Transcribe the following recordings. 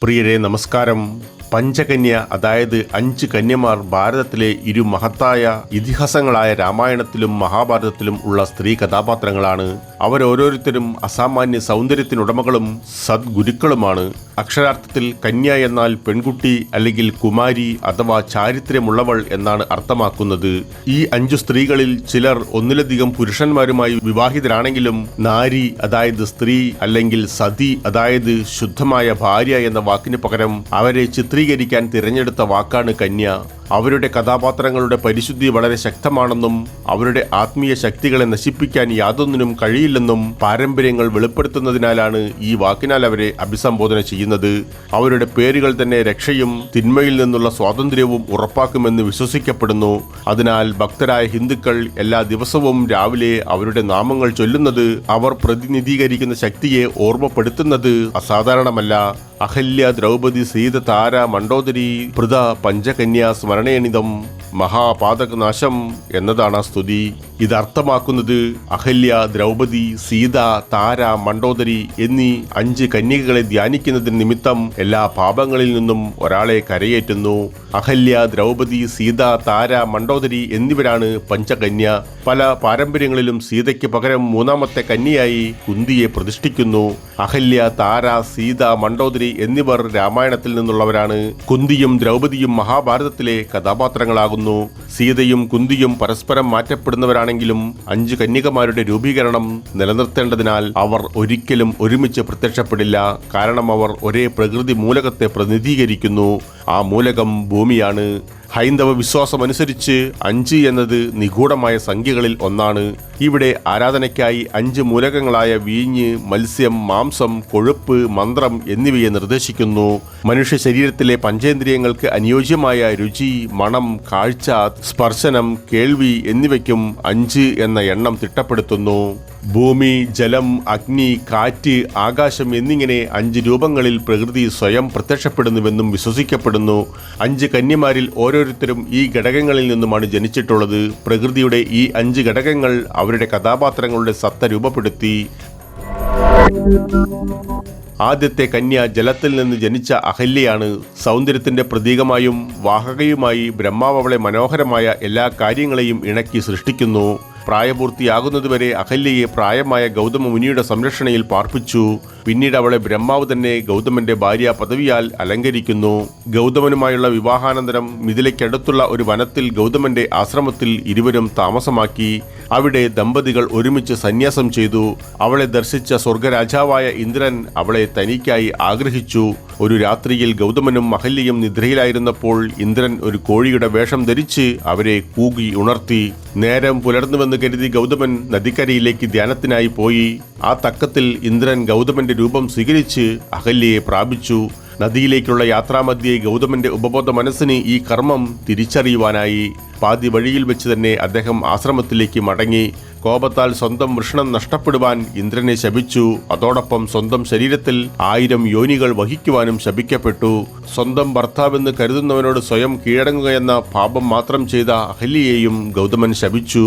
പ്രിയരെ നമസ്കാരം. പഞ്ചകന്യ അതായത് 5 കന്യമാർ ഭാരതത്തിലെ ഇരു മഹത്തായ ഇതിഹാസങ്ങളായ രാമായണത്തിലും മഹാഭാരതത്തിലും ഉള്ള സ്ത്രീ കഥാപാത്രങ്ങളാണ്. അവരോരോരുത്തരും അസാമാന്യ സൗന്ദര്യത്തിനുടമകളും സദ്ഗുരുക്കളുമാണ്. അക്ഷരാർത്ഥത്തിൽ കന്യ എന്നാൽ പെൺകുട്ടി അല്ലെങ്കിൽ കുമാരി അഥവാ ചാരിത്ര്യമുള്ളവൾ എന്നാണ് അർത്ഥമാക്കുന്നത്. ഈ 5 സ്ത്രീകളിൽ ചിലർ ഒന്നിലധികം പുരുഷന്മാരുമായി വിവാഹിതരാണെങ്കിലും നാരി അതായത് സ്ത്രീ അല്ലെങ്കിൽ സതി അതായത് ശുദ്ധമായ ഭാര്യ എന്ന വാക്കിന് പകരം അവരെ ചിത്രീകരിക്കാൻ തിരഞ്ഞെടുത്ത വാക്കാണ് കന്യ. അവരുടെ കഥാപാത്രങ്ങളുടെ പരിശുദ്ധി വളരെ ശക്തമാണെന്നും അവരുടെ ആത്മീയ ശക്തികളെ നശിപ്പിക്കാൻ യാതൊന്നിനും കഴിയില്ലെന്നും പാരമ്പര്യങ്ങൾ വെളിപ്പെടുത്തുന്നതിനാലാണ് ഈ വാക്കിനാൽ അവരെ അഭിസംബോധന ചെയ്യുന്നത്. അവരുടെ പേരുകൾ തന്നെ രക്ഷയും തിന്മയിൽ നിന്നുള്ള സ്വാതന്ത്ര്യവും ഉറപ്പാക്കുമെന്ന് വിശ്വസിക്കപ്പെടുന്നു. അതിനാൽ ഭക്തരായ ഹിന്ദുക്കൾ എല്ലാ ദിവസവും രാവിലെ അവരുടെ നാമങ്ങൾ ചൊല്ലുന്നത് അവർ പ്രതിനിധീകരിക്കുന്ന ശക്തിയെ ഓർമ്മപ്പെടുത്തുന്നത് അസാധാരണമല്ല. അഹല്യ, ദ്രൗപദി, സീത, താര, മണ്ഡോദരി, പൃഥ, പഞ്ചകന്യാ സ്മരണേണിതം മഹാപാതകനാശം എന്നതാണ് സ്തുതി. ഇതർത്ഥമാക്കുന്നത് അഹല്യ, ദ്രൗപദി, സീത, താര, മണ്ഡോദരി എന്നീ 5 കന്യകകളെ ധ്യാനിക്കുന്നതിന് നിമിത്തം എല്ലാ പാപങ്ങളിൽ നിന്നും ഒരാളെ കരയേറ്റുന്നു. അഹല്യ, ദ്രൗപദി, സീത, താര, മണ്ഡോദരി എന്നിവരാണ് പഞ്ചകന്യ. പല പാരമ്പര്യങ്ങളിലും സീതയ്ക്ക് പകരം 3ാമത്തെ കന്യയായി കുന്തിയെ പ്രതിഷ്ഠിക്കുന്നു. അഹല്യ, താര, സീത, മണ്ഡോദരി എന്നിവർ രാമായണത്തിൽ നിന്നുള്ളവരാണ്. കുന്തിയും ദ്രൗപദിയും മഹാഭാരതത്തിലെ കഥാപാത്രങ്ങളാകുന്നു. സീതയും കുന്തിയും പരസ്പരം മാറ്റപ്പെടുന്നവരാണെങ്കിലും 5 കന്യകമാരുടെ രൂപീകരണം നിലനിർത്തേണ്ടതിനാൽ അവർ ഒരിക്കലും ഒരുമിച്ച് പ്രത്യക്ഷപ്പെടില്ല. കാരണം അവർ ഒരേ പ്രകൃതി മൂലകത്തെ പ്രതിനിധീകരിക്കുന്നു. ആ മൂലകം ഭൂമിയാണ്. ഹൈന്ദവ വിശ്വാസമനുസരിച്ച് 5 എന്നത് നിഗൂഢമായ സംഖ്യകളിൽ ഒന്നാണ്. ഇവിടെ ആരാധനയ്ക്കായി 5 മൂലകങ്ങളായ വീഞ്ഞ്, മത്സ്യം, മാംസം, കൊഴുപ്പ്, മന്ത്രം എന്നിവയെ നിർദ്ദേശിക്കുന്നു. മനുഷ്യ ശരീരത്തിലെ പഞ്ചേന്ദ്രിയങ്ങൾക്ക് അനുയോജ്യമായ രുചി, മണം, കാഴ്ച, സ്പർശനം, കേൾവി എന്നിവയ്ക്കും 5 എന്ന എണ്ണം തിട്ടപ്പെടുത്തുന്നു. ഭൂമി, ജലം, അഗ്നി, കാറ്റ്, ആകാശം എന്നിങ്ങനെ 5 രൂപങ്ങളിൽ പ്രകൃതി സ്വയം പ്രത്യക്ഷപ്പെടുന്നുവെന്നും വിശ്വസിക്കപ്പെടുന്നു. 5 കന്യമാരിൽ ഓരോരുത്തരും ഈ ഘടകങ്ങളിൽ നിന്നുമാണ് ജനിച്ചിട്ടുള്ളത്. പ്രകൃതിയുടെ ഈ 5 ഘടകങ്ങൾ അവരുടെ കഥാപാത്രങ്ങളുടെ സത്ത രൂപപ്പെടുത്തി. ആദ്യത്തെ കന്യ ജലത്തിൽ നിന്ന് ജനിച്ച അഹല്യയാണ്. സൗന്ദര്യത്തിന്റെ പ്രതീകമായും വാഹകയുമായി ബ്രഹ്മാവ് അവളെ മനോഹരമായ എല്ലാ കാര്യങ്ങളെയും ഇണക്കി സൃഷ്ടിക്കുന്നു. പ്രായപൂർത്തിയാകുന്നതുവരെ അഹല്യയെ പ്രായമായ ഗൗതമ മുനിയുടെ സംരക്ഷണയിൽ പാർപ്പിച്ചു. പിന്നീട് അവളെ ബ്രഹ്മാവ് തന്നെ ഗൗതമന്റെ ഭാര്യ പദവിയാൽ അലങ്കരിക്കുന്നു. ഗൗതമനുമായുള്ള വിവാഹാനന്തരം മിഥിലയ്ക്കടുത്തുള്ള ഒരു വനത്തിൽ ഗൗതമന്റെ ആശ്രമത്തിൽ ഇരുവരും താമസമാക്കി. അവിടെ ദമ്പതികൾ ഒരുമിച്ച് സന്യാസം ചെയ്തു. അവളെ ദർശിച്ച സ്വർഗരാജാവായ ഇന്ദ്രൻ അവളെ തനിക്കായി ആഗ്രഹിച്ചു. ഒരു രാത്രിയിൽ ഗൗതമനും അഹല്യയും നിദ്രയിലായിരുന്നപ്പോൾ ഇന്ദ്രൻ ഒരു കോഴിയുടെ വേഷം ധരിച്ച് അവരെ കൂകി ഉണർത്തി. നേരം പുലർന്നുവെന്ന് കരുതി ഗൗതമൻ നദിക്കരയിലേക്ക് ധ്യാനത്തിനായി പോയി. ആ തക്കത്തിൽ ഇന്ദ്രൻ ഗൗതമന്റെ രൂപം സ്വീകരിച്ച് അഹല്യയെ പ്രാപിച്ചു. നദിയിലേക്കുള്ള യാത്രാമധ്യേ ഗൗതമന്റെ ഉപബോധ മനസ്സിന് ഈ കർമ്മം തിരിച്ചറിയുവാനായി. പാതി വഴിയിൽ വെച്ച് തന്നെ അദ്ദേഹം ആശ്രമത്തിലേക്ക് മടങ്ങി. കോപത്താൽ സ്വന്തം വൃഷണം നഷ്ടപ്പെടുവാൻ ഇന്ദ്രനെ ശപിച്ചു. അതോടൊപ്പം സ്വന്തം ശരീരത്തിൽ 1000 യോനികൾ വഹിക്കുവാനും ശപിക്കപ്പെട്ടു. സ്വന്തം ഭർത്താവെന്ന് കരുതുന്നവനോട് സ്വയം കീഴടങ്ങുകയെന്ന പാപം മാത്രം ചെയ്ത അഹല്യയെയും ഗൗതമൻ ശപിച്ചു.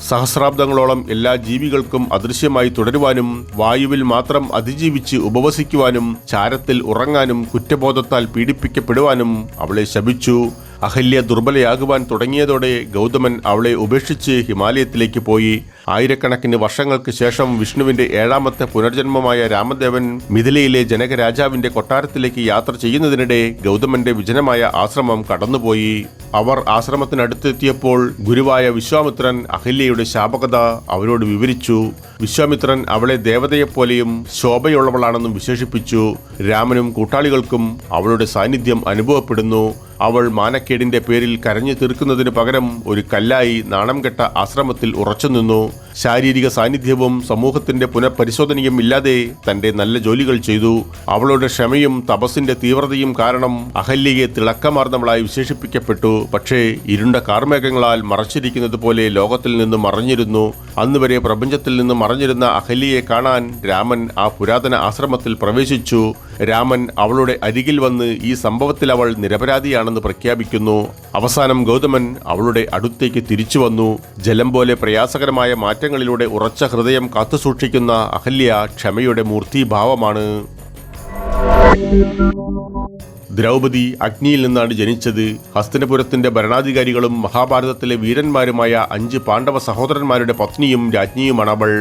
സഹസ്രാബ്ദങ്ങളോളം എല്ലാ ജീവികൾക്കും അദൃശ്യമായി തുടരുവാനും വായുവിൽ മാത്രം അതിജീവിച്ച് ഉപവസിക്കുവാനും ചാരത്തിൽ ഉറങ്ങാനും കുറ്റബോധത്താൽ പീഡിപ്പിക്കപ്പെടുവാനും അവളെ ശപിച്ചു. അഹല്യ ദുർബലയാകുവാൻ തുടങ്ങിയതോടെ ഗൗതമൻ അവളെ ഉപേക്ഷിച്ച് ഹിമാലയത്തിലേക്ക് പോയി. ആയിരക്കണക്കിന് വർഷങ്ങൾക്ക് ശേഷം വിഷ്ണുവിന്റെ 7ാമത്തെ പുനർജന്മമായ രാമദേവൻ മിഥിലയിലെ ജനകരാജാവിന്റെ കൊട്ടാരത്തിലേക്ക് യാത്ര ചെയ്യുന്നതിനിടെ ഗൗതമന്റെ വിജനമായ ആശ്രമം കടന്നുപോയി. അവർ ആശ്രമത്തിനടുത്തെത്തിയപ്പോൾ ഗുരുവായ വിശ്വാമിത്രൻ അഹല്യയുടെ ശാപകഥ അവരോട് വിവരിച്ചു. വിശ്വാമിത്രൻ അവളെ ദേവതയെപ്പോലെയും ശോഭയുള്ളവളാണെന്നും വിശേഷിപ്പിച്ചു. രാമനും കൂട്ടാളികൾക്കും അവളുടെ സാന്നിധ്യം അനുഭവപ്പെടുന്നു. അവൾ മാനക്കേടിന്റെ പേരിൽ കരഞ്ഞു തീർക്കുന്നതിന് പകരം ഒരു കല്ലായി നാണം കെട്ട ആശ്രമത്തിൽ ഉറച്ചുനിന്നു. ശാരീരിക സാന്നിധ്യവും സമൂഹത്തിന്റെ പുനഃപരിശോധനയും ഇല്ലാതെ തന്റെ നല്ല ജോലികൾ ചെയ്തു. അവളുടെ ക്ഷമയും തപസ്സിന്റെ തീവ്രതയും കാരണം അഹല്യയെ തിളക്കമാർന്നവളായി വിശേഷിപ്പിക്കപ്പെട്ടു. പക്ഷേ ഇരുണ്ട കാർമേഘങ്ങളാൽ മറച്ചിരിക്കുന്നത് പോലെ ലോകത്തിൽ നിന്ന് മറഞ്ഞിരുന്നു. അന്നുവരെ പ്രപഞ്ചത്തിൽ നിന്ന് മറഞ്ഞിരുന്ന അഹല്യയെ കാണാൻ രാമൻ ആ പുരാതന ആശ്രമത്തിൽ പ്രവേശിച്ചു. രാമൻ അവളുടെ അരികിൽ വന്ന് ഈ സംഭവത്തിൽ അവൾ നിരപരാധിയാണെന്ന് പ്രഖ്യാപിക്കുന്നു. അവസാനം ഗൗതമൻ അവളുടെ അടുത്തേക്ക് തിരിച്ചു വന്നു. ജലം പോലെ പ്രയാസകരമായ മാറ്റങ്ങളിലൂടെ ഉറച്ച ഹൃദയം കാത്തുസൂക്ഷിക്കുന്ന അഹല്യ ക്ഷമയുടെ മൂർത്തീഭാവമാണ്. ദ്രൗപദി അഗ്നിയിൽ നിന്നാണ് ജനിച്ചത്. ഹസ്തിനപുരത്തിന്റെ ഭരണാധികാരികളും മഹാഭാരതത്തിലെ വീരന്മാരുമായ 5 പാണ്ഡവ സഹോദരന്മാരുടെ പത്നിയും രാജ്ഞിയുമാണ് അവൾ.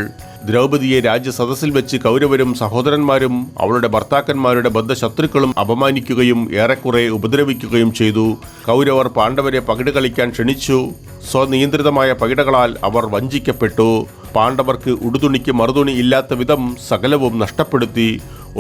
ദ്രൗപദിയെ രാജ്യസദസ്സിൽ വെച്ച് കൗരവരും സഹോദരന്മാരും അവളുടെ ഭർത്താക്കന്മാരുടെ ബദ്ധശത്രുക്കളും അപമാനിക്കുകയും ഏറെക്കുറെ ഉപദ്രവിക്കുകയും ചെയ്തു. കൗരവർ പാണ്ഡവരെ പകിട കളിക്കാൻ ക്ഷണിച്ചു. സ്വനിയന്ത്രിതമായ പകിടകളാൽ അവർ വഞ്ചിക്കപ്പെട്ടു. പാണ്ഡവർക്ക് ഉടുതുണിക്ക് മറുതുണി ഇല്ലാത്ത വിധം സകലവും നഷ്ടപ്പെടുത്തി.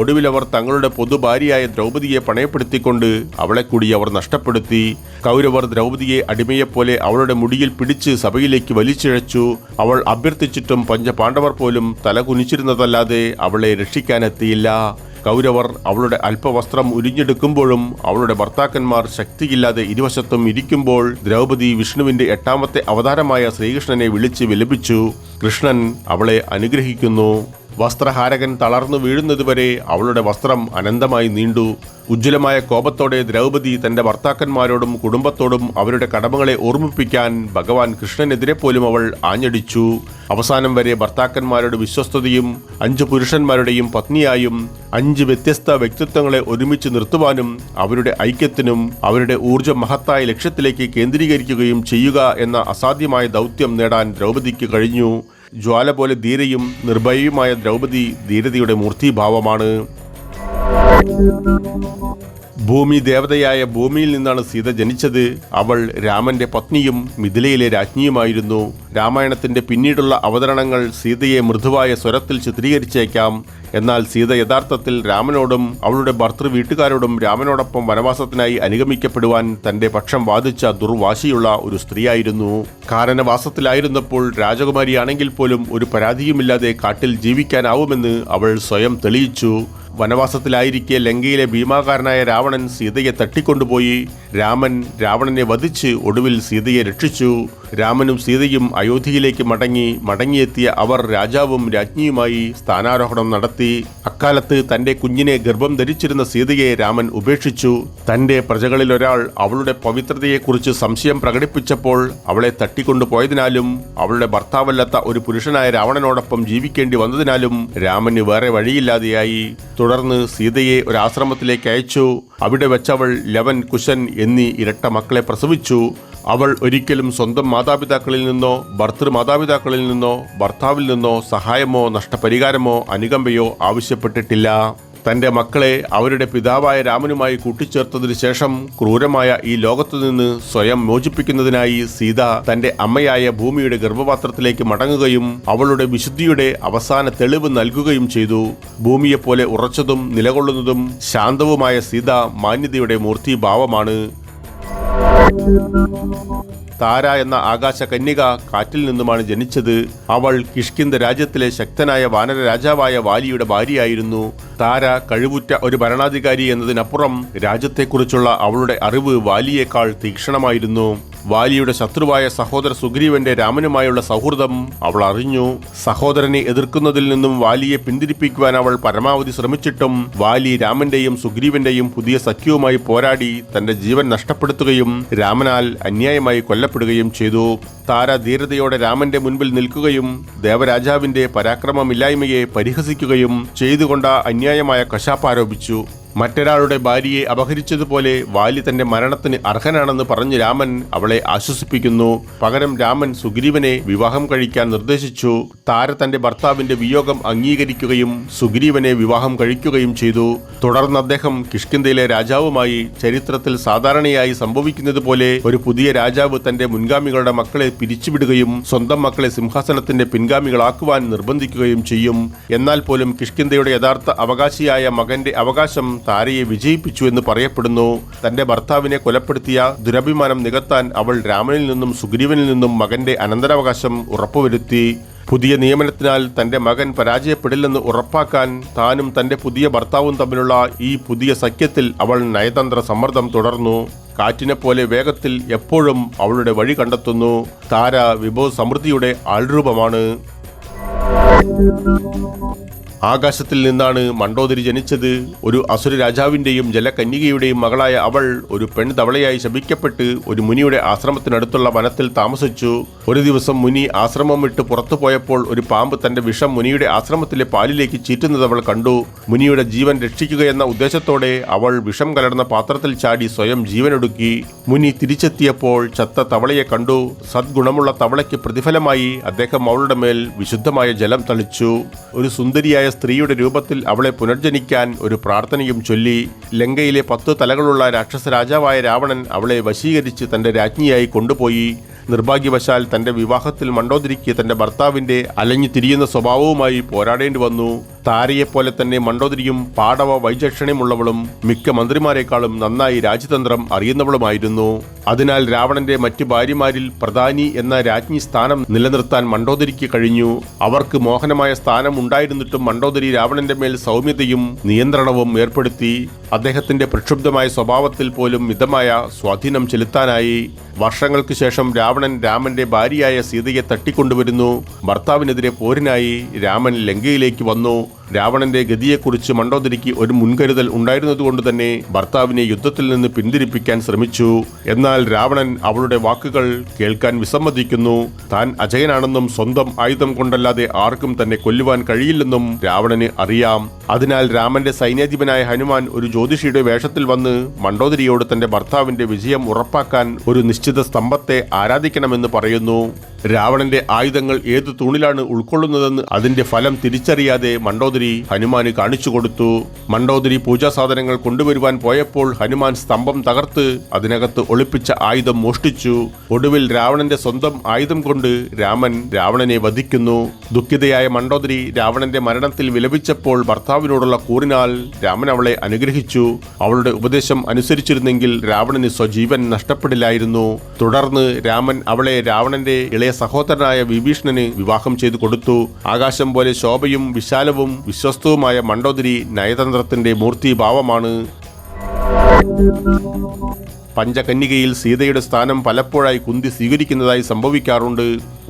ഒടുവിലവർ തങ്ങളുടെ പൊതുഭാര്യയായ ദ്രൗപദിയെ പണയപ്പെടുത്തിക്കൊണ്ട് അവളെ കൂടി അവർ നഷ്ടപ്പെടുത്തി. കൗരവർ ദ്രൗപദിയെ അടിമയെപ്പോലെ അവളുടെ മുടിയിൽ പിടിച്ച് സഭയിലേക്ക് വലിച്ചിഴച്ചു. അവൾ അഭ്യർത്ഥിച്ചിട്ടും പഞ്ചപാണ്ഡവർ പോലും തല കുനിച്ചിരുന്നതല്ലാതെ അവളെ രക്ഷിക്കാനെത്തിയില്ല. കൗരവർ അവളുടെ അല്പവസ്ത്രം ഉരിഞ്ഞെടുക്കുമ്പോഴും അവളുടെ ഭർത്താക്കന്മാർ ശക്തിയില്ലാതെ ഇരുവശത്തും ഇരിക്കുമ്പോൾ ദ്രൗപദി വിഷ്ണുവിന്റെ 8ാമത്തെ അവതാരമായ ശ്രീകൃഷ്ണനെ വിളിച്ച് വിലപിച്ചു. കൃഷ്ണൻ അവളെ അനുഗ്രഹിക്കുന്നു. വസ്ത്രഹാരകൻ തളർന്നു വീഴുന്നതുവരെ അവളുടെ വസ്ത്രം അനന്തമായി നീണ്ടു. ഉജ്ജ്വലമായ കോപത്തോടെ ദ്രൗപദി തന്റെ ഭർത്താക്കന്മാരോടും കുടുംബത്തോടും അവരുടെ കടമകളെ ഓർമ്മിപ്പിക്കാൻ ഭഗവാൻ കൃഷ്ണനെതിരെ പോലും അവൾ ആഞ്ഞടിച്ചു. അവസാനം വരെ ഭർത്താക്കന്മാരുടെ വിശ്വസ്തതയും 5 പുരുഷന്മാരുടെയും പത്നിയായും 5 വ്യത്യസ്ത വ്യക്തിത്വങ്ങളെ ഒരുമിച്ച് നിർത്തുവാനും അവരുടെ ഐക്യത്തിനും അവരുടെ ഊർജ്ജം മഹത്തായ ലക്ഷ്യത്തിലേക്ക് കേന്ദ്രീകരിക്കുകയും ചെയ്യുക എന്ന അസാധ്യമായ ദൗത്യം നേടാൻ ദ്രൗപദിക്ക് കഴിഞ്ഞു. ജ്വാല പോലെ ധീരയും നിർഭയയുമായ ദ്രൗപദി ധീരതയുടെ മൂർത്തിഭാവമാണ്. ഭൂമി ദേവതയായ ഭൂമിയിൽ നിന്നാണ് സീത ജനിച്ചത്. അവൾ രാമന്റെ പത്നിയും മിഥിലയിലെ രാജ്ഞിയുമായിരുന്നു. രാമായണത്തിന്റെ പിന്നീടുള്ള അവതരണങ്ങൾ സീതയെ മൃദുവായ സ്വരത്തിൽ ചിത്രീകരിച്ചേക്കാം. എന്നാൽ സീത യഥാർത്ഥത്തിൽ രാമനോടും അവളുടെ ഭർതൃ വീട്ടുകാരോടും രാമനോടൊപ്പം വനവാസത്തിനായി അനുഗമിക്കപ്പെടുവാൻ തന്റെ പക്ഷം വാദിച്ച ദുർവാശിയുള്ള ഒരു സ്ത്രീയായിരുന്നു. കാനനവാസത്തിലായിരുന്നപ്പോൾ രാജകുമാരിയാണെങ്കിൽ പോലും ഒരു പരാതിയുമില്ലാതെ കാട്ടിൽ ജീവിക്കാനാവുമെന്ന് അവൾ സ്വയം തെളിയിച്ചു. വനവാസത്തിലായിരിക്കെ ലങ്കയിലെ ഭീമാകാരനായ രാവണൻ സീതയെ തട്ടിക്കൊണ്ടുപോയി. രാമൻ രാവണനെ വധിച്ച് ഒടുവിൽ സീതയെ രക്ഷിച്ചു. രാമനും സീതയും അയോധ്യയിലേക്ക് മടങ്ങിയെത്തിയ അവർ രാജാവും രാജ്ഞിയുമായി സ്ഥാനാരോഹണം നടത്തി. അക്കാലത്ത് തന്റെ കുഞ്ഞിനെ ഗർഭം ധരിച്ചിരുന്ന സീതയെ രാമൻ ഉപേക്ഷിച്ചു. തന്റെ പ്രജകളിലൊരാൾ അവളുടെ പവിത്രതയെക്കുറിച്ച് സംശയം പ്രകടിപ്പിച്ചപ്പോൾ അവളെ തട്ടിക്കൊണ്ടുപോയതിനാലും അവളുടെ ഭർത്താവല്ലാത്ത ഒരു പുരുഷനായ രാവണനോടൊപ്പം ജീവിക്കേണ്ടി വന്നതിനാലും രാമന് വേറെ വഴിയില്ലാതെയായി. തുടർന്ന് സീതയെ ഒരു ആശ്രമത്തിലേക്ക് അയച്ചു. അവിടെ വെച്ചവൾ ലവൻ, കുശൻ എന്നീ ഇരട്ട മക്കളെ പ്രസവിച്ചു. അവൾ ഒരിക്കലും സ്വന്തം മാതാപിതാക്കളിൽ നിന്നോ ഭർത്തൃമാതാപിതാക്കളിൽ നിന്നോ ഭർത്താവിൽ നിന്നോ സഹായമോ നഷ്ടപരിഹാരമോ അനുകമ്പയോ ആവശ്യപ്പെട്ടിട്ടില്ല. തന്റെ മക്കളെ അവരുടെ പിതാവായ രാമനുമായി കൂട്ടിച്ചേർത്തതിനു ശേഷം ക്രൂരമായ ഈ ലോകത്തു നിന്ന് സ്വയം മോചിപ്പിക്കുന്നതിനായി സീത തന്റെ അമ്മയായ ഭൂമിയുടെ ഗർഭപാത്രത്തിലേക്ക് മടങ്ങുകയും അവളുടെ വിശുദ്ധിയുടെ അവസാന തെളിവ് നൽകുകയും ചെയ്തു. ഭൂമിയെപ്പോലെ ഉറച്ചതും നിലകൊള്ളുന്നതും ശാന്തവുമായ സീത മാന്യതയുടെ മൂർത്തിഭാവമാണ്. താര എന്ന ആകാശ കന്യക കാറ്റിൽ നിന്നുമാണ് ജനിച്ചത്. അവൾ കിഷ്കിന്ധ രാജ്യത്തിലെ ശക്തനായ വാനര രാജാവായ വാലിയുടെ ഭാര്യയായിരുന്നു. താര കഴിവുറ്റ ഒരു ഭരണാധികാരി എന്നതിനപ്പുറം രാജ്യത്തെക്കുറിച്ചുള്ള അവളുടെ അറിവ് വാലിയേക്കാൾ തീക്ഷ്ണമായിരുന്നു. വാലിയുടെ ശത്രുവായ സഹോദര സുഗ്രീവന്റെ രാമനുമായുള്ള സൗഹൃദം അവൾ അറിഞ്ഞു. സഹോദരനെ എതിർക്കുന്നതിൽ നിന്നും വാലിയെ പിന്തിരിപ്പിക്കുവാൻ അവൾ പരമാവധി ശ്രമിച്ചിട്ടും വാലി രാമന്റെയും സുഗ്രീവന്റെയും പുതിയ സഖ്യവുമായി പോരാടി തന്റെ ജീവൻ നഷ്ടപ്പെടുത്തുകയും രാമനാൽ അന്യായമായി കൊല്ലപ്പെടുകയും ചെയ്തു. താര ധീരതയോടെ രാമന്റെ മുൻപിൽ നിൽക്കുകയും ദേവരാജാവിന്റെ പരാക്രമമില്ലായ്മയെ പരിഹസിക്കുകയും ചെയ്തുകൊണ്ട് അന്യായമായ കശാപ്പ് ആരോപിച്ചു. മറ്റൊരാളുടെ ഭാര്യയെ അപഹരിച്ചതുപോലെ വാലി തന്റെ മരണത്തിന് അർഹനാണെന്ന് പറഞ്ഞ് രാമൻ അവളെ ആശ്വസിപ്പിക്കുന്നു. പകരം രാമൻ സുഗ്രീവനെ വിവാഹം കഴിക്കാൻ നിർദ്ദേശിച്ചു. താര തന്റെ ഭർത്താവിന്റെ വിയോഗം അംഗീകരിക്കുകയും സുഗ്രീവനെ വിവാഹം കഴിക്കുകയും ചെയ്തു. തുടർന്ന് അദ്ദേഹം കിഷ്കിന്ധയിലെ രാജാവുമായി ചരിത്രത്തിൽ സാധാരണയായി സംഭവിക്കുന്നത് പോലെ ഒരു പുതിയ രാജാവ് തന്റെ മുൻഗാമികളുടെ മക്കളെ പിരിച്ചുവിടുകയും സ്വന്തം മക്കളെ സിംഹാസനത്തിന്റെ പിൻഗാമികളാക്കുവാൻ നിർബന്ധിക്കുകയും ചെയ്യും. എന്നാൽ പോലും കിഷ്കിന്ധയുടെ യഥാർത്ഥ അവകാശിയായ മകന്റെ അവകാശം താരയെ വിജയിപ്പിച്ചു എന്ന് പറയപ്പെടുന്നു. തന്റെ ഭർത്താവിനെ കൊലപ്പെടുത്തിയ ദുരഭിമാനം നികത്താൻ അവൾ രാമനിൽ നിന്നും സുഗ്രീവനിൽ നിന്നും മകന്റെ അനന്തരാവകാശം ഉറപ്പുവരുത്തി. പുതിയ നിയമനത്തിനാൽ തന്റെ മകൻ പരാജയപ്പെടില്ലെന്ന് ഉറപ്പാക്കാൻ താനും തന്റെ പുതിയ ഭർത്താവും തമ്മിലുള്ള ഈ പുതിയ സഖ്യത്തിൽ അവൾ നയതന്ത്ര സമ്മർദ്ദം തുടർന്നു. കാറ്റിനെപ്പോലെ വേഗത്തിൽ എപ്പോഴും അവളുടെ വഴി കണ്ടെത്തുന്നു. താര വിഭവ സമൃദ്ധിയുടെ ആൾരൂപമാണ്. ആകാശത്തിൽ നിന്നാണ് മണ്ഡോദരി ജനിച്ചത്. ഒരു അസുര രാജാവിന്റെയും ജലകന്യകയുടെയും മകളായ അവൾ ഒരു പെൺതവളയായി ശപിക്കപ്പെട്ട് ഒരു മുനിയുടെ ആശ്രമത്തിനടുത്തുള്ള വനത്തിൽ താമസിച്ചു. ഒരു ദിവസം മുനി ആശ്രമം വിട്ട് പുറത്തു പോയപ്പോൾ ഒരു പാമ്പ് തന്റെ വിഷം മുനിയുടെ ആശ്രമത്തിലെ പാലിലേക്ക് ചീറ്റുന്നത് അവൾ കണ്ടു. മുനിയുടെ ജീവൻ രക്ഷിക്കുകയെന്ന ഉദ്ദേശത്തോടെ അവൾ വിഷം കലർന്ന പാത്രത്തിൽ ചാടി സ്വയം ജീവനൊടുക്കി. മുനി തിരിച്ചെത്തിയപ്പോൾ ചത്ത തവളയെ കണ്ടു. സദ്ഗുണമുള്ള തവളയ്ക്ക് പ്രതിഫലമായി അദ്ദേഹം അവളുടെ മേൽ വിശുദ്ധമായ ജലം തളിച്ചു. ഒരു സുന്ദരിയായ സ്ത്രീയുടെ രൂപത്തിൽ അവളെ പുനർജനിക്കാൻ ഒരു പ്രാർത്ഥനയും ചൊല്ലി. ലങ്കയിലെ 10 തലകളുള്ള രാക്ഷസ രാജാവായ രാവണൻ അവളെ വശീകരിച്ച് തന്റെ രാജ്ഞിയായി കൊണ്ടുപോയി. നിർഭാഗ്യവശാൽ തന്റെ വിവാഹത്തിൽ മണ്ഡോദരിക്ക് തന്റെ ഭർത്താവിന്റെ അലഞ്ഞു തിരിയുന്ന സ്വഭാവവുമായി പോരാടേണ്ടി വന്നു. താരയെപ്പോലെ തന്നെ മണ്ഡോദരിയും പാടവ വൈചക്ഷണ്യമുള്ളവളും മിക്ക മന്ത്രിമാരെക്കാളും നന്നായി രാജ്യതന്ത്രം അറിയുന്നവളുമായിരുന്നു. അതിനാൽ രാവണന്റെ മറ്റു ഭാര്യമാരിൽ പ്രധാനി എന്ന രാജ്ഞി സ്ഥാനം നിലനിർത്താൻ മണ്ഡോദരിക്ക് കഴിഞ്ഞു. അവർക്ക് മോഹനമായ സ്ഥാനം ഉണ്ടായിരുന്നിട്ടും മണ്ഡോദരി രാവണന്റെ മേൽ സൗമ്യതയും നിയന്ത്രണവും ഏർപ്പെടുത്തി. അദ്ദേഹത്തിന്റെ പ്രക്ഷുബ്ധമായ സ്വഭാവത്തിൽ പോലും മിതമായ സ്വാധീനം ചെലുത്താനായി. വർഷങ്ങൾക്ക് ശേഷം രാവണൻ രാമന്റെ ഭാര്യയായ സീതയെ തട്ടിക്കൊണ്ടുവരുന്നു. ഭർത്താവിനെതിരെ പോരിനായി രാമൻ ലങ്കയിലേക്ക് വന്നു. രാവണന്റെ ഗതിയെക്കുറിച്ച് മണ്ഡോദരിക്ക് ഒരു മുൻകരുതൽ ഉണ്ടായിരുന്നതുകൊണ്ട് തന്നെ ഭർത്താവിനെ യുദ്ധത്തിൽ നിന്ന് പിന്തിരിപ്പിക്കാൻ ശ്രമിച്ചു. എന്നാൽ രാവണൻ അവളുടെ വാക്കുകൾ കേൾക്കാൻ വിസമ്മതിക്കുന്നു. താൻ അജയനാണെന്നും സ്വന്തം ആയുധം കൊണ്ടല്ലാതെ ആർക്കും തന്നെ കൊല്ലുവാൻ കഴിയില്ലെന്നും രാവണന് അറിയാം. അതിനാൽ രാമന്റെ സൈന്യാധിപനായ ഹനുമാൻ ഒരു ജ്യോതിഷിയുടെ വേഷത്തിൽ വന്ന് മണ്ഡോദരിയോട് തന്റെ ഭർത്താവിന്റെ വിജയം ഉറപ്പാക്കാൻ ഒരു നിശ്ചിത സ്തംഭത്തെ ആരാധിക്കണമെന്ന് പറയുന്നു. രാവണന്റെ ആയുധങ്ങൾ ഏതു തൂണിലാണ് ഉൾക്കൊള്ളുന്നതെന്ന് അതിന്റെ ഫലം തിരിച്ചറിയാതെ മണ്ഡോദരി ഹനുമാന് കാണിച്ചു കൊടുത്തു. മണ്ഡോദരി പൂജാ സാധനങ്ങൾ കൊണ്ടുവരുവാൻ പോയപ്പോൾ ഹനുമാൻ സ്തംഭം തകർത്ത് അതിനകത്ത് ഒളിപ്പിച്ച ആയുധം മോഷ്ടിച്ചു. ഒടുവിൽ രാവണന്റെ സ്വന്തം ആയുധം കൊണ്ട് രാമൻ രാവണനെ വധിക്കുന്നു. ദുഃഖിതയായ മണ്ഡോദരി രാവണന്റെ മരണത്തിൽ വിലപിച്ചപ്പോൾ ഭർത്താവിനോടുള്ള കൂറിനാൽ രാമൻ അവളെ അനുഗ്രഹിച്ചു. അവളുടെ ഉപദേശം അനുസരിച്ചിരുന്നെങ്കിൽ രാവണന് സ്വജീവൻ നഷ്ടപ്പെടില്ലായിരുന്നു. തുടർന്ന് രാമൻ അവളെ രാവണന്റെ ഇളയ സഹോദരനായ വിഭീഷണന് വിവാഹം ചെയ്തു കൊടുത്തു. ആകാശം പോലെ ശോഭയും വിശാലവും വിശ്വസ്തവുമായ മണ്ഡോദരി നയതന്ത്രത്തിന്റെ മൂർത്തിഭാവമാണ്. പഞ്ചകന്യകയിൽ സീതയുടെ സ്ഥാനം പലപ്പോഴായി കുന്തി സ്വീകരിക്കുന്നതായി സംഭവിക്കാറുണ്ട്.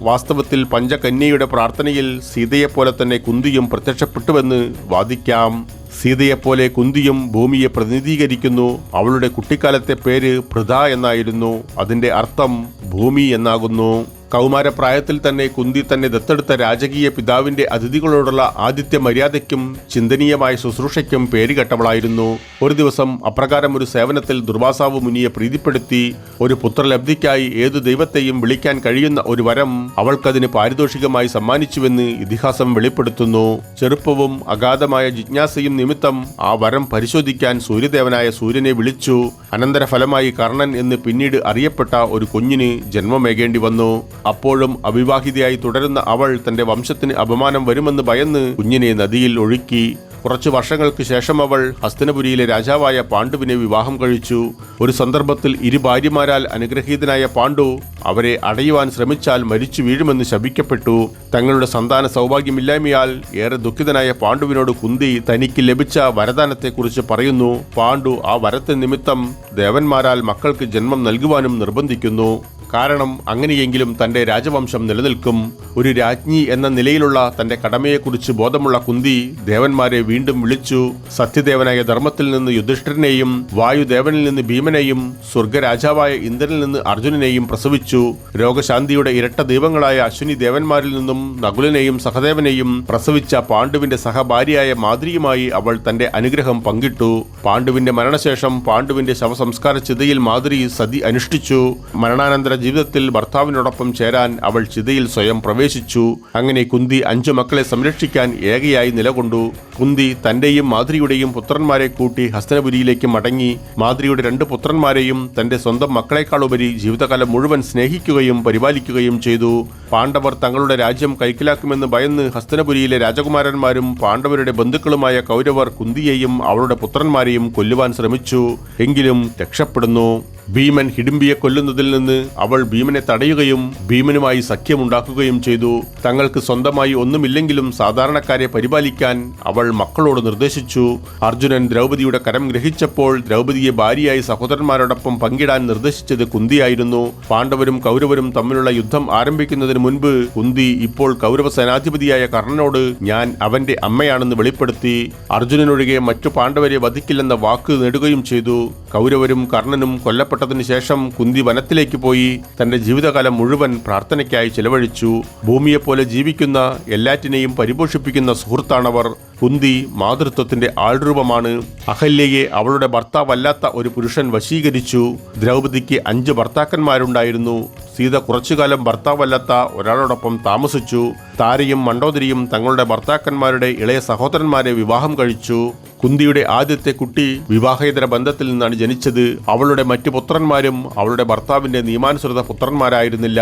വാസ്തവത്തിൽ പഞ്ചകന്യയുടെ പ്രാർത്ഥനയിൽ സീതയെപ്പോലെ തന്നെ കുന്തിയും പ്രത്യക്ഷപ്പെട്ടുവെന്ന് വാദിക്കാം. സീതയെപ്പോലെ കുന്തിയും ഭൂമിയെ പ്രതിനിധീകരിക്കുന്നു. അവളുടെ കുട്ടിക്കാലത്തെ പേര് പൃഥ എന്നായിരുന്നു. അതിന്റെ അർത്ഥം ഭൂമി എന്നാകുന്നു. കൗമാരപ്രായത്തിൽ തന്നെ കുന്തി തന്നെ ദത്തെടുത്ത രാജകീയ പിതാവിന്റെ അതിഥികളോടുള്ള ആതിഥ്യ മര്യാദയ്ക്കും ചിന്തനീയമായ ശുശ്രൂഷയ്ക്കും പേരുകെട്ടവളായിരുന്നു. ഒരു ദിവസം അപ്രകാരം ഒരു സേവനത്തിൽ ദുർവാസാവ് മുനിയെ പ്രീതിപ്പെടുത്തി. ഒരു പുത്രലബ്ധിക്കായി ഏതു ദൈവത്തെയും വിളിക്കാൻ കഴിയുന്ന ഒരു വരം അവൾക്കതിന് പാരിതോഷികമായി സമ്മാനിച്ചുവെന്ന് ഇതിഹാസം വെളിപ്പെടുത്തുന്നു. ചെറുപ്പവും അഗാധമായ ജിജ്ഞാസയും നിമിത്തം ആ വരം പരിശോധിക്കാൻ സൂര്യദേവനായ സൂര്യനെ വിളിച്ചു. അനന്തരഫലമായി കർണൻ എന്ന് പിന്നീട് അറിയപ്പെട്ട ഒരു കുഞ്ഞിന് ജന്മമേകേണ്ടി വന്നു. അപ്പോഴും അവിവാഹിതയായി തുടരുന്ന അവൾ തന്റെ വംശത്തിന് അപമാനം വരുമെന്ന് ഭയന്ന് കുഞ്ഞിനെ നദിയിൽ ഒഴുക്കി. കുറച്ചു വർഷങ്ങൾക്ക് ശേഷം അവൾ ഹസ്തനപുരിയിലെ രാജാവായ പാണ്ഡുവിനെ വിവാഹം കഴിച്ചു. ഒരു സന്ദർഭത്തിൽ 2 ഭാര്യമാരാൽ അനുഗ്രഹീതനായ പാണ്ഡു അവരെ അടയുവാൻ ശ്രമിച്ചാൽ മരിച്ചു വീഴുമെന്ന് ശപിക്കപ്പെട്ടു. തങ്ങളുടെ സന്താന സൗഭാഗ്യമില്ലായ്മയാൽ ഏറെ ദുഃഖിതനായ പാണ്ഡുവിനോട് കുന്തി തനിക്ക് ലഭിച്ച വരദാനത്തെക്കുറിച്ച് പറയുന്നു. പാണ്ഡു ആ വരത്തെ നിമിത്തം ദേവന്മാരാൽ മക്കൾക്ക് ജന്മം നൽകുവാനും നിർബന്ധിക്കുന്നു. കാരണം അങ്ങനെയെങ്കിലും തന്റെ രാജവംശം നിലനിൽക്കും. ഒരു രാജ്ഞി എന്ന നിലയിലുള്ള തന്റെ കടമയെക്കുറിച്ച് ബോധമുള്ള കുന്തി ദേവന്മാരെ വീണ്ടും വിളിച്ചു. സത്യദേവനായ ധർമ്മത്തിൽ നിന്ന് യുധിഷ്ഠിരനെയും വായുദേവനിൽ നിന്ന് ഭീമനെയും സ്വർഗരാജാവായ ഇന്ദ്രനിൽ നിന്ന് അർജുനനെയും പ്രസവിച്ചു. രോഗശാന്തിയുടെ ഇരട്ട ദൈവങ്ങളായ അശ്വിനി ദേവന്മാരിൽ നിന്നും നകുലനെയും സഹദേവനെയും പ്രസവിച്ച പാണ്ഡുവിന്റെ സഹഭാര്യയായ മാദ്രിയുമായി അവൾ തന്റെ അനുഗ്രഹം പങ്കിട്ടു. പാണ്ഡുവിന്റെ മരണശേഷം പാണ്ഡുവിന്റെ ശവസംസ്കാര ചിതയിൽ മാദ്രി സതി അനുഷ്ഠിച്ചു. മരണാനന്തര ജീവിതത്തിൽ ഭർത്താവിനോടൊപ്പം ചേരാൻ അവൾ ചിതയിൽ സ്വയം പ്രവേശിച്ചു. അങ്ങനെ കുന്തി 5 മക്കളെ സംരക്ഷിക്കാൻ ഏകയായി നിലകൊണ്ടു. കുന്തി തന്റെയും മാദ്രിയുടെയും പുത്രന്മാരെ കൂട്ടി ഹസ്തനപുരിയിലേക്ക് മടങ്ങി. മാദ്രിയുടെ 2 പുത്രന്മാരെയും തന്റെ സ്വന്തം മക്കളെക്കാളുപരി ജീവിതകാലം മുഴുവൻ സ്നേഹിക്കുകയും പരിപാലിക്കുകയും ചെയ്തു. പാണ്ഡവർ തങ്ങളുടെ രാജ്യം കൈക്കലാക്കുമെന്ന് ഭയന്ന് ഹസ്തനപുരിയിലെ രാജകുമാരന്മാരും പാണ്ഡവരുടെ ബന്ധുക്കളുമായ കൗരവർ കുന്തിയെയും അവളുടെ പുത്രന്മാരെയും കൊല്ലുവാൻ ശ്രമിച്ചു. എങ്കിലും രക്ഷപ്പെടുന്നു. ഭീമൻ ഹിഡിംബിയെ കൊല്ലുന്നതിൽ നിന്ന് അവൾ ഭീമനെ തടയുകയും ഭീമനുമായി സഖ്യമുണ്ടാക്കുകയും ചെയ്തു. തങ്ങൾക്ക് സ്വന്തമായി ഒന്നുമില്ലെങ്കിലും സാധാരണക്കാരെ പരിപാലിക്കാൻ അവൾ മക്കളോട് നിർദ്ദേശിച്ചു. അർജുനൻ ദ്രൗപദിയുടെ കരം ഗ്രഹിച്ചപ്പോൾ ദ്രൗപദിയെ ഭാര്യയായി സഹോദരന്മാരോടൊപ്പം പങ്കിടാൻ നിർദ്ദേശിച്ചത് കുന്തിയായിരുന്നു. പാണ്ഡവരും കൗരവരും തമ്മിലുള്ള യുദ്ധം ആരംഭിക്കുന്നതിന് മുൻപ് കുന്തി ഇപ്പോൾ കൗരവ സേനാധിപതിയായ കർണനോട് ഞാൻ അവന്റെ അമ്മയാണെന്ന് വെളിപ്പെടുത്തി. അർജുനനൊഴികെ മറ്റു പാണ്ഡവരെ വധിക്കില്ലെന്ന വാക്ക് നേടുകയും ചെയ്തു. കൗരവരും കർണനും കൊല്ലപ്പെട്ടതിനു ശേഷം കുന്തി വനത്തിലേക്ക് പോയി തന്റെ ജീവിതകാലം മുഴുവൻ പ്രാർത്ഥനയ്ക്കായി ചെലവഴിച്ചു. ഭൂമിയെപ്പോലെ ജീവിക്കുന്ന എല്ലാറ്റിനെയും പരിപോഷിപ്പിക്കുന്ന സുഹൃത്താണവർ. കുന്തി മാതൃത്വത്തിന്റെ ആൾരൂപമാണ്. അഹല്യയെ അവളുടെ ഭർത്താവല്ലാത്ത ഒരു പുരുഷൻ വശീകരിച്ചു. ദ്രൗപദിക്ക് 5 ഭർത്താക്കന്മാരുണ്ടായിരുന്നു. സീത കുറച്ചുകാലം ഭർത്താവല്ലാത്ത ഒരാളോടൊപ്പം താമസിച്ചു. താരയും മണ്ഡോദരിയും തങ്ങളുടെ ഭർത്താക്കന്മാരുടെ ഇളയ സഹോദരന്മാരെ വിവാഹം കഴിച്ചു. കുന്തിയുടെ ആദ്യത്തെ കുട്ടി വിവാഹേതര ബന്ധത്തിൽ നിന്നാണ് ജനിച്ചത്. അവളുടെ മറ്റു പുത്രന്മാരും അവളുടെ ഭർത്താവിന്റെ നിയമാനുസൃത പുത്രന്മാരായിരുന്നില്ല.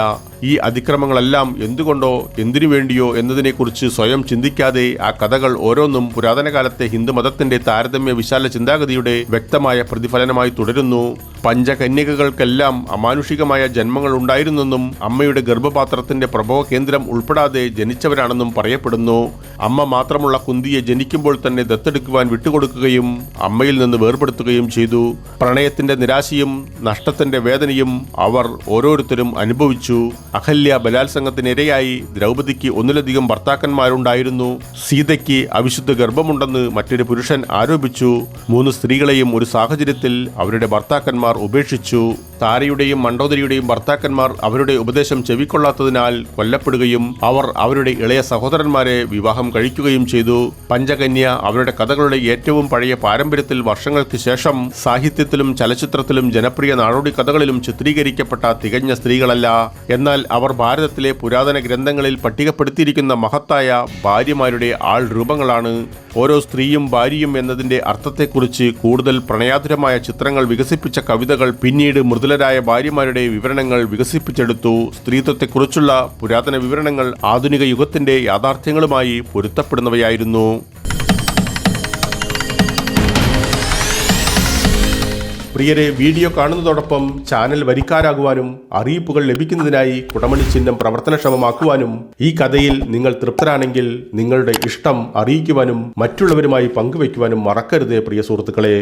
ഈ അതിക്രമങ്ങളെല്ലാം എന്തുകൊണ്ടോ എന്തിനു വേണ്ടിയോ എന്നതിനെക്കുറിച്ച് സ്വയം ചിന്തിക്കാതെ ആ കഥകൾ ഓരോന്നും പുരാതന കാലത്തെ ഹിന്ദുമതത്തിന്റെ താരതമ്യ വിശാല ചിന്താഗതിയുടെ വ്യക്തമായ പ്രതിഫലനമായി തുടരുന്നു. പഞ്ചകന്യകകൾക്കെല്ലാം അമാനുഷികമായ ജന്മങ്ങൾ ഉണ്ടായിരുന്നെന്നും അമ്മയുടെ ഗർഭപാത്രത്തിന്റെ പ്രഭവ കേന്ദ്രം ഉൾപ്പെടാതെ ജനിച്ചവരാണെന്നും പറയപ്പെടുന്നു. അമ്മ മാത്രമുള്ള കുന്തിയെ ജനിക്കുമ്പോൾ തന്നെ ദത്തെടുക്കുവാൻ വിട്ടുകൊടുക്കുകയും അമ്മയിൽ നിന്ന് വേർപെടുത്തുകയും ചെയ്തു. പ്രണയത്തിന്റെ നിരാശയും നഷ്ടത്തിന്റെ വേദനയും അവർ ഓരോരുത്തരും അനുഭവിച്ചു. അഹല്യ ബലാത്സംഗത്തിനിരയായി. ദ്രൗപദിക്ക് ഒന്നിലധികം ഭർത്താക്കന്മാരുണ്ടായിരുന്നു. സീതയ്ക്ക് അവിശുദ്ധ ഗർഭമുണ്ടെന്ന് മറ്റൊരു പുരുഷൻ ആരോപിച്ചു. 3 സ്ത്രീകളെയും ഒരു സാഹചര്യത്തിൽ അവരുടെ ഭർത്താക്കന്മാർ ഉപേക്ഷിച്ചു. താരയുടെയും മണ്ഡോദരിയുടെയും ഭർത്താക്കന്മാർ അവരുടെ ഉപദേശം ചെവിക്കൊള്ളാത്തതിനാൽ കൊല്ലപ്പെടുകയും അവർ അവരുടെ ഇളയ സഹോദരന്മാരെ വിവാഹം കഴിക്കുകയും ചെയ്തു. പഞ്ചകന്യ അവരുടെ കഥകളുടെ ഏറ്റവും പഴയ പാരമ്പര്യത്തിൽ വർഷങ്ങൾക്ക് ശേഷം സാഹിത്യത്തിലും ചലച്ചിത്രത്തിലും ജനപ്രിയ നാടോടി കഥകളിലും ചിത്രീകരിക്കപ്പെട്ട തികഞ്ഞ സ്ത്രീകളല്ല. എന്നാൽ അവർ ഭാരതത്തിലെ പുരാതന ഗ്രന്ഥങ്ങളിൽ പട്ടികപ്പെടുത്തിയിരിക്കുന്ന മഹത്തായ ഭാര്യമാരുടെ ആൾ രൂപങ്ങളാണ്. ഓരോ സ്ത്രീയും ഭാര്യയും എന്നതിന്റെ അർത്ഥത്തെക്കുറിച്ച് കൂടുതൽ പ്രണയാതുരമായ ചിത്രങ്ങൾ വികസിപ്പിച്ച കവിതകൾ പിന്നീട് മൃദുലരായ ഭാര്യമാരുടെ വിവരണങ്ങൾ വികസിപ്പിച്ചെടുത്തു. സ്ത്രീത്വത്തെക്കുറിച്ചുള്ള പുരാതന വിവരണങ്ങൾ ആധുനിക യുഗത്തിന്റെ യാഥാർത്ഥ്യങ്ങളുമായി പൊരുത്തപ്പെടുന്നവയായിരുന്നു. പ്രിയരെ, വീഡിയോ കാണുന്നതോടൊപ്പം ചാനൽ വരിക്കാരാകുവാനും അറിയിപ്പുകൾ ലഭിക്കുന്നതിനായി കുടമണി ചിഹ്നം പ്രവർത്തനക്ഷമമാക്കുവാനും ഈ കഥയിൽ നിങ്ങൾ തൃപ്തരാണെങ്കിൽ നിങ്ങളുടെ ഇഷ്ടം അറിയിക്കുവാനും മറ്റുള്ളവരുമായി പങ്കുവയ്ക്കുവാനും മറക്കരുത് പ്രിയ സുഹൃത്തുക്കളെ.